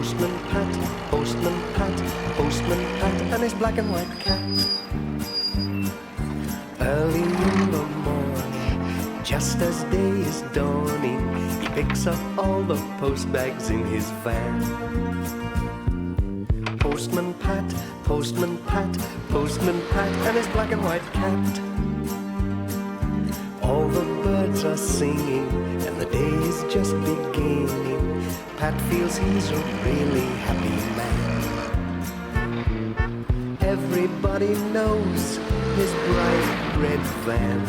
Postman Pat, Postman Pat, Postman Pat, and his black and white cat. Early in the morning, just as day is dawning, he picks up all the post bags in his van. Postman Pat, Postman Pat, Postman Pat, and his black and white cat. All the birds are singing, and the day is just beginning. Pat feels he's a really happy man. Everybody knows his bright red van.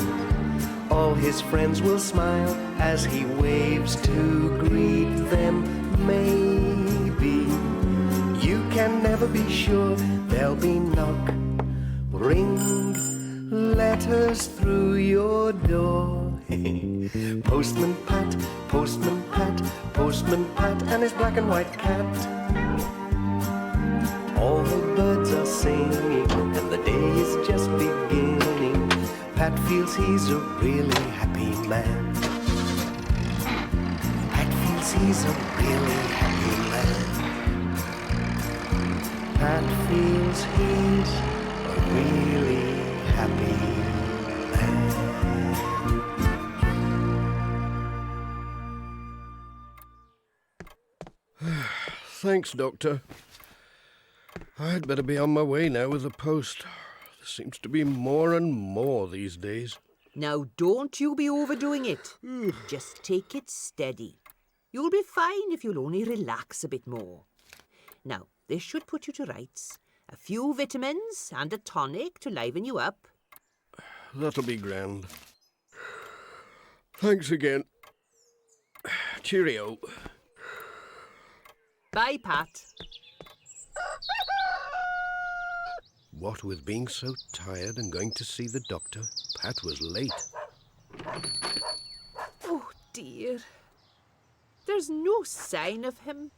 All his friends will smile as he waves to greet them. Maybe you can never be sure. There'll be knock, ring, letters through your door. Postman Pat, Postman Pat, Postman Pat, and his black and white cat. All the birds are singing, and the day is just beginning. Pat feels he's a really happy man. Pat feels he's a really happy man. Pat feels he's a really happy man. Thanks, Doctor. I'd better be on my way now with the post. There seems to be more and more these days. Now, don't you be overdoing it. Just take it steady. You'll be fine if you'll only relax a bit more. Now, this should put you to rights. A few vitamins and a tonic to liven you up. That'll be grand. Thanks again. Cheerio. Bye, Pat. What with being so tired and going to see the doctor, Pat was late. Oh, dear. There's no sign of him.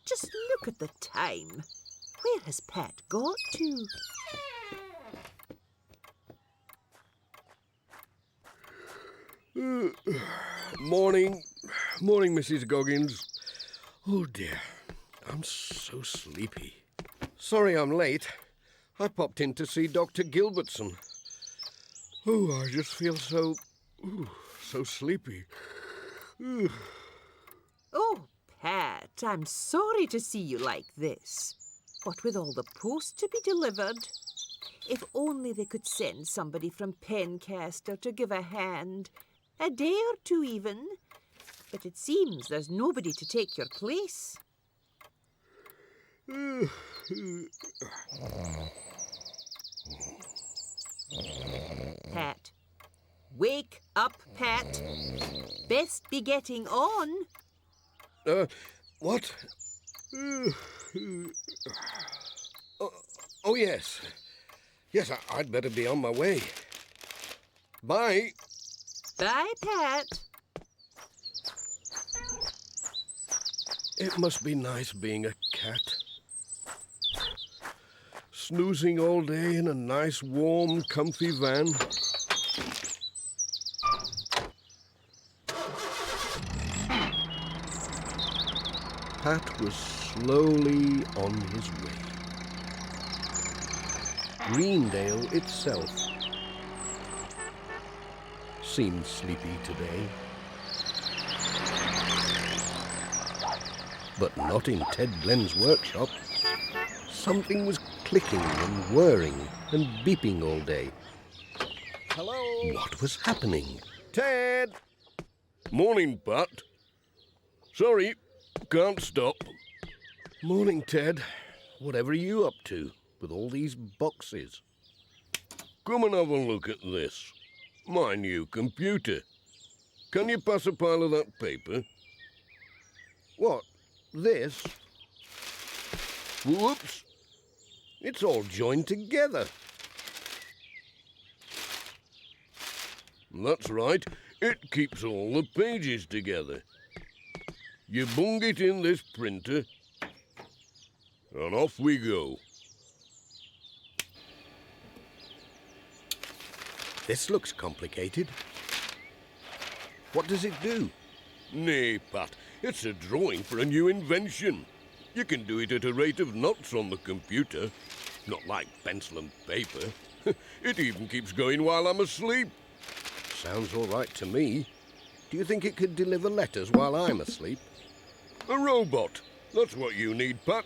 Just look at the time. Where has Pat got to? Morning, Mrs. Goggins. Oh dear, I'm so sleepy. Sorry I'm late. I popped in to see Dr. Gilbertson. Oh, I just feel so sleepy. Oh, Pat, I'm sorry to see you like this. What with all the post to be delivered. If only they could send somebody from Pencaster to give a hand. A day or two even. But it seems there's nobody to take your place. Pat. Wake up, Pat. Best be getting on. What? Oh, yes. Yes, I'd better be on my way. Bye. Bye, Pat. It must be nice being a cat. Snoozing all day in a nice, warm, comfy van. Pat was slowly on his way. Greendale itself seemed sleepy today. But not in Ted Glenn's workshop. Something was clicking and whirring and beeping all day. Hello? What was happening? Ted! Morning, Pat. Sorry, can't stop. Morning, Ted. Whatever are you up to with all these boxes? Come and have a look at this. My new computer. Can you pass a pile of that paper? What? This? Whoops! It's all joined together. That's right. It keeps all the pages together. You bung it in this printer, and off we go. This looks complicated. What does it do? Nay, Pat, It's a drawing for a new invention. You can do it at a rate of knots on the computer. Not like pencil and paper. It even keeps going while I'm asleep. Sounds all right to me. Do you think it could deliver letters while I'm asleep? A robot. That's what you need, Pat.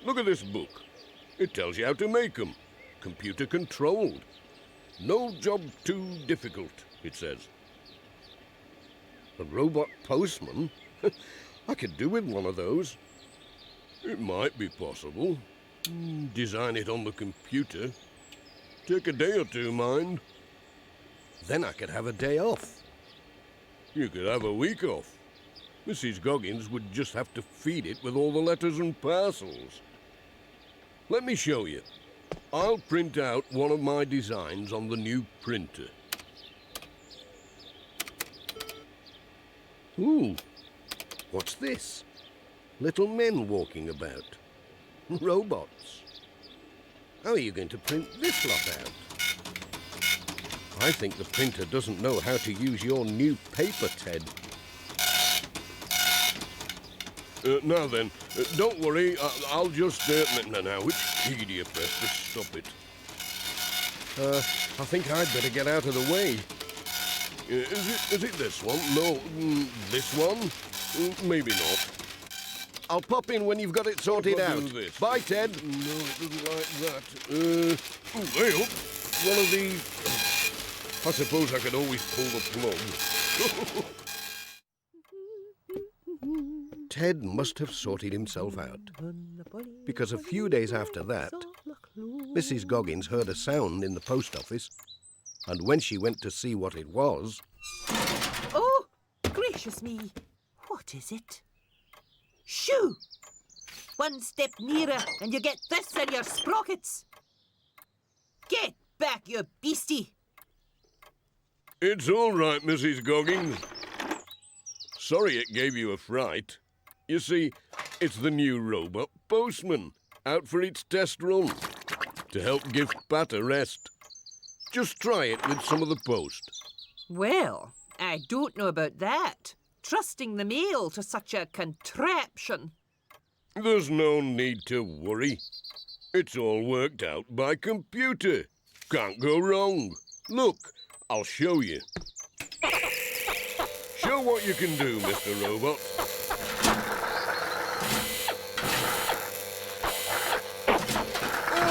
Look at this book. It tells you how to make them. Computer controlled. No job too difficult, it says. A robot postman? I could do with one of those. It might be possible. Design it on the computer. Take a day or two, mind. Then I could have a day off. You could have a week off. Mrs. Goggins would just have to feed it with all the letters and parcels. Let me show you. I'll print out one of my designs on the new printer. Ooh, what's this? Little men walking about. Robots. How are you going to print this lot out? I think the printer doesn't know how to use your new paper, Ted. Now then, don't worry, I'll just... now, which key do you press to stop it? I think I'd better get out of the way. Is it this one? No, this one? Maybe not. I'll pop in when you've got it sorted I'll out. do this. Bye, Ted. No, it doesn't like that. Hey up. One of these... I suppose I could always pull the plug. Ted must have sorted himself out, because a few days after that, Mrs. Goggins heard a sound in the post office, and when she went to see what it was... Oh, gracious me. What is it? Shoo! One step nearer and you get this in your sprockets. Get back, you beastie. It's all right, Mrs. Goggins. Sorry it gave you a fright. You see, it's the new robot Postman, out for its test run, to help give Pat a rest. Just try it with some of the post. Well, I don't know about that. Trusting the mail to such a contraption. There's no need to worry. It's all worked out by computer. Can't go wrong. Look, I'll show you. Show what you can do, Mr. Robot.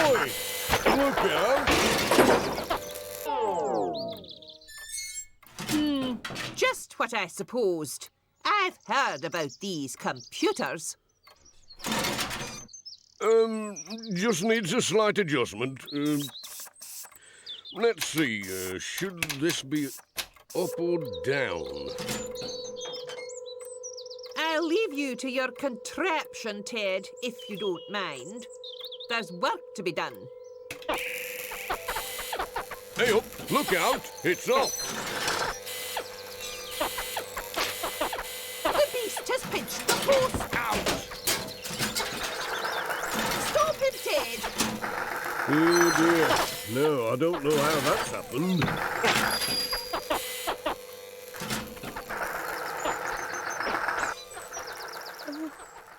Oi! Look out! Just what I supposed. I've heard about these computers. Just needs a slight adjustment. Let's see, should this be up or down? I'll leave you to your contraption, Ted, if you don't mind. There's work to be done. Hey up, look out, it's off. The beast has pinched the post out. Stop him, Ted. Oh dear, no, I don't know how that's happened.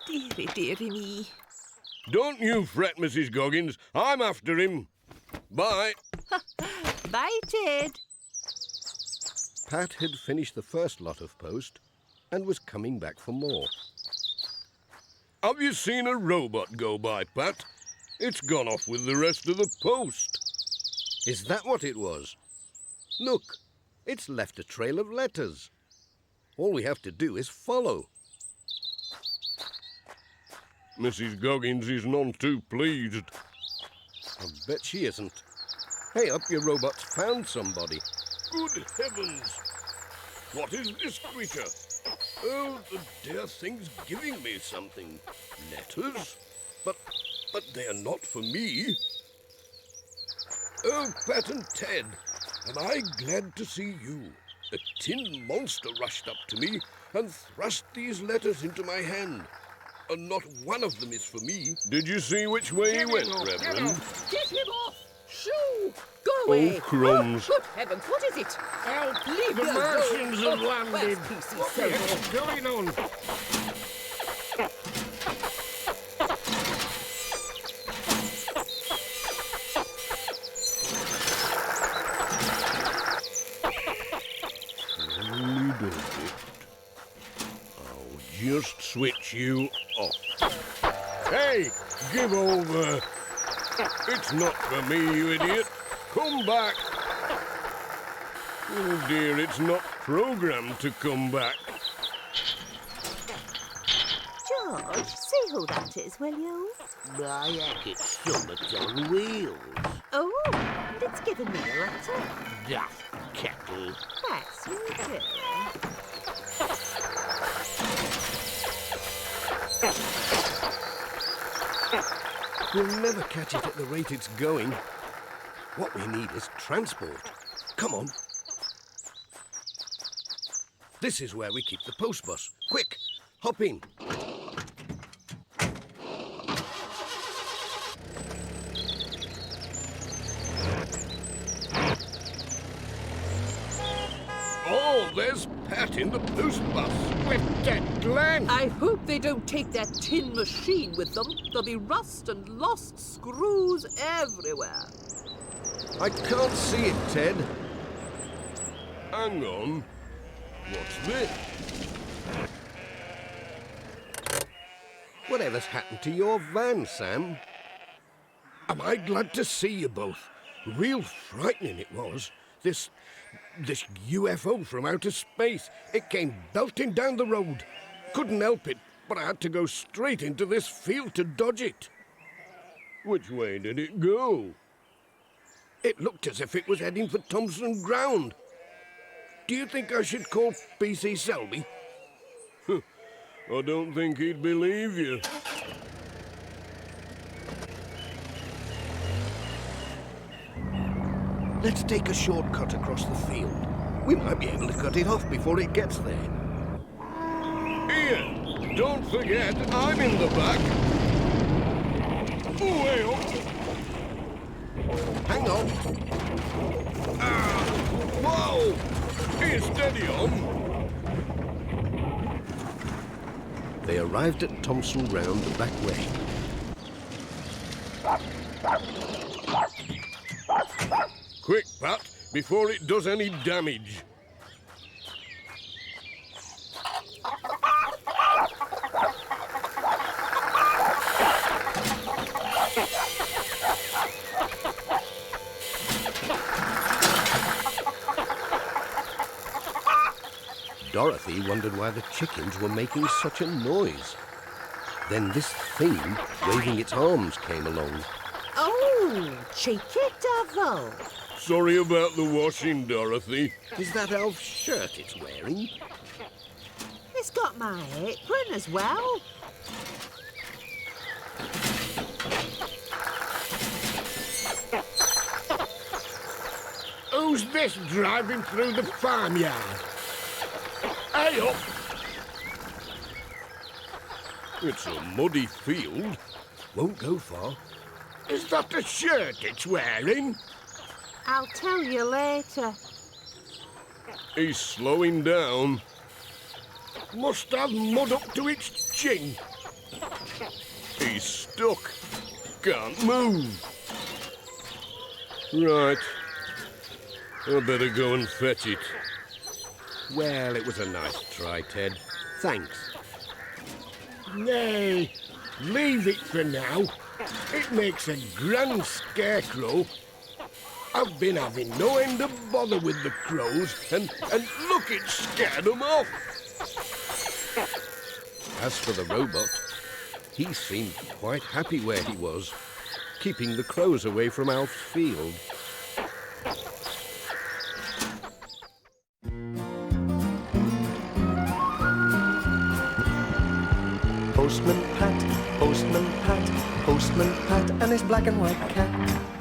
Dearie, dearie me. Don't you fret, Mrs. Goggins, I'm after him. Bye. Bye, Ted. Pat had finished the first lot of post and was coming back for more. Have you seen a robot go by, Pat? It's gone off with the rest of the post. Is that what it was? Look, it's left a trail of letters. All we have to do is follow. Mrs. Goggins is none too pleased. I bet she isn't. Hey up, your robot's found somebody. Good heavens! What is this creature? Oh, the dear thing's giving me something. Letters? But they're not for me. Oh, Pat and Ted, am I glad to see you. A tin monster rushed up to me and thrust these letters into my hand. And not one of them is for me. Did you see which way he went, Reverend? Get him off! Shoo! Go away! Oh, crumbs. Oh, good heavens, what is it? Help! Leave The me Martians alone. have Oh, landed. where's PC What the Silver? heck's going on? Only does it. I'll just switch you off. Hey, give over. It's not for me, you idiot. Come back. Oh dear, it's not programmed to come back. George, see who that is, will you? I heck it's summit on wheels. Oh, and it's given me a letter. Daft kettle. Yes, you do. We'll never catch it at the rate it's going. What we need is transport. Come on. This is where we keep the post bus. Quick, hop in. Oh, there's Pat in the post bus with Ted Glenn. I hope they don't take that tin machine with them. There'll be rust and lost screws everywhere. I can't see it, Ted. Hang on. What's this? Whatever's happened to your van, Sam? Am I glad to see you both. Real frightening it was. This UFO from outer space. It came belting down the road. Couldn't help it, but I had to go straight into this field to dodge it. Which way did it go? It looked as if it was heading for Thompson Ground. Do you think I should call PC Selby? I don't think he'd believe you. Let's take a shortcut across the field. We might be able to cut it off before it gets there. Here, don't forget, I'm in the back. Way up. Hang on. Whoa! Here, steady on. They arrived at Thompson Ground the back way. Quick, Pat, before it does any damage. Dorothy wondered why the chickens were making such a noise. Then this thing, waving its arms, came along. Oh, cheeky devil. Sorry about the washing, Dorothy. Is that elf shirt it's wearing? It's got my apron as well. Who's this driving through the farmyard? Hey up! It's a muddy field. Won't go far. Is that the shirt it's wearing? I'll tell you later. He's slowing down. Must have mud up to its chin. He's stuck. Can't move. Right. I better go and fetch it. Well, it was a nice try, Ted. Thanks. Nay, leave it for now. It makes a grand scarecrow. I've been having no end of bother with the crows, and look, it scared them off. As for the robot, he seemed quite happy where he was, keeping the crows away from Alf's field. Postman Pat, and his black and white cat.